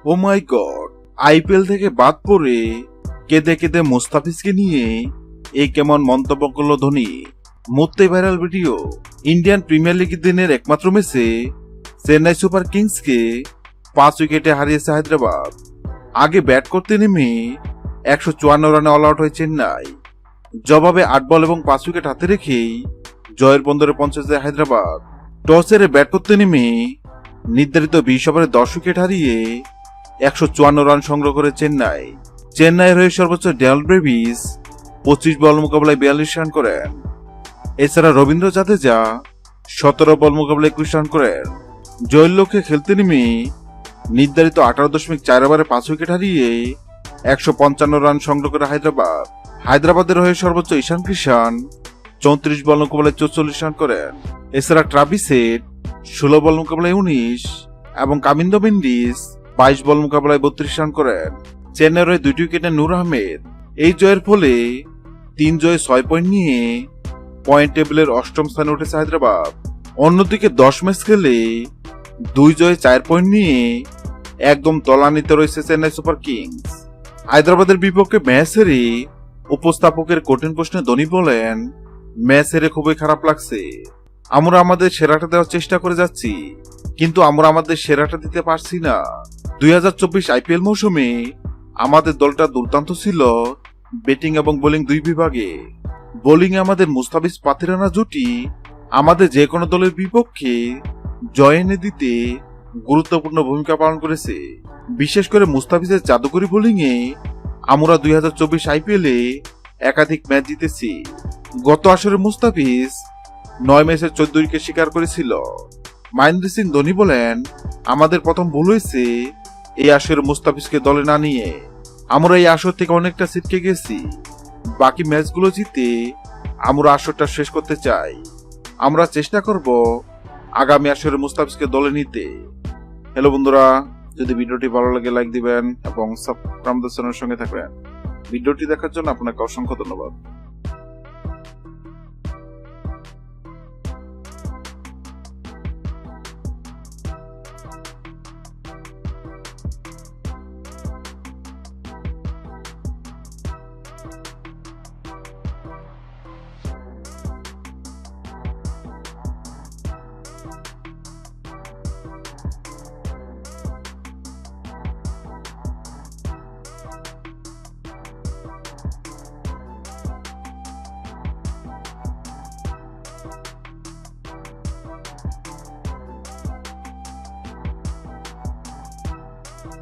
ও মাই god, IPL থেকে বাদ পড়ে কেঁদে কেঁদে মুস্তাফিজকে নিয়ে এই কেমন মন্তব্য করলো ধোনি। মুহূর্তে ভাইরাল ভিডিও। ইন্ডিয়ান প্রিমিয়ার লিগের দিনের একমাত্র ম্যাচে চেন্নাই সুপার কিংসকে 5 উইকেটে হারিয়েছে হায়দ্রাবাদ। আগে ব্যাট করতে নেমে 154 রানে অল আউট হয় চেন্নাই। জবাবে 8 বল এবং 5 উইকেট হাতে রেখেই জয়ের বন্দরে পৌঁছে যায় হায়দ্রাবাদ। টস হেরে ব্যাট করতে নেমে নির্ধারিত 20 ওভারে 10 উইকেট হারিয়ে 154 রান সংগ্রহ করে চেন্নাই। চেন্নাইয়ের হয়ে সর্বোচ্চ ডেল ব্রেভিস 25 বল মোকাবেলায় 42 রান করেন। এছাড়া রবীন্দ্র জাদেজা 17 বল মোকাবেলায় 21 রান করেন। জয়ের লক্ষ্যে খেলতে নেমে নির্ধারিত 18.4 ওভারে 5 উইকেট হারিয়ে 155 রান সংগ্রহ করে হায়দ্রাবাদ। হায়দ্রাবাদের হয়ে সর্বোচ্চ ঈশান কিষান 34 বল মোকাবেলায় 44 রান করেন। এছাড়া ট্রাভিস হেড 16 বল মোকাবেলায় 19 এবং কামিন্দো মেন্ডিস 22 বল মোকাবেলায় 32 রান করেন। চেন্নাইয়ের হয়ে 2 উইকেটে নূর আহমেদ। এই জয়ের ফলে 3 জয়ে 6 পয়েন্ট নিয়ে পয়েন্ট টেবিলের 8ম স্থানে উঠেছে হায়দ্রাবাদ। অন্যদিকে 10 ম্যাচ খেলে 2 জয়ে 4 পয়েন্ট নিয়ে একদম তলানিতে রয়েছে চেন্নাই সুপার কিংস। হায়দ্রাবাদের বিপক্ষে ম্যাচ হেরে উপস্থাপকের কঠিন প্রশ্নে ধোনি বলেন, ম্যাচ হেরে খুবই খারাপ লাগছে। আমরা আমাদের সেরাটা দেওয়ার চেষ্টা করে যাচ্ছি, কিন্তু আমরা আমাদের সেরাটা দিতে পারছি না। 2024 আইপিএল মৌসুমে আমাদের দলটা দুর্দান্ত ছিল ব্যাটিং এবং বোলিং দুই বিভাগে। বোলিং এ আমাদের মুস্তাফিজ পাতিরানা জুটি আমাদের যে কোনো দলের বিপক্ষে জয় এনে দিতে গুরুত্বপূর্ণ ভূমিকা পালন করেছে। বিশেষ করে মুস্তাফিজের জাদুকরী বোলিং এ আমরা 2024 আইপিএলে একাধিক ম্যাচ জিতেছি। গত আসরে মুস্তাফিজ 9 ম্যাচে 14 উইকেট শিকার করেছিল। মহেন্দ্র সিং ধোনি বলেন, আমাদের প্রথম ভুল হয়েছে এই আসরে মুস্তাফিজকে দলে না নিয়ে। আমরা এই আসর থেকে অনেকটা ছিটকে গেছি। বাকি ম্যাচগুলো জিতে আমরা আসরটা শেষ করতে চাই। আমরা চেষ্টা করব আগামী আসরে মুস্তাফিজকে দলে নিতে। হ্যালো বন্ধুরা, যদি ভিডিওটি ভালো লাগে লাইক দিবেন এবং সাবস্ক্রাইব আমাদের চ্যানেলের সঙ্গে থাকবেন। ভিডিওটি দেখার জন্য আপনাকে অসংখ্য ধন্যবাদ।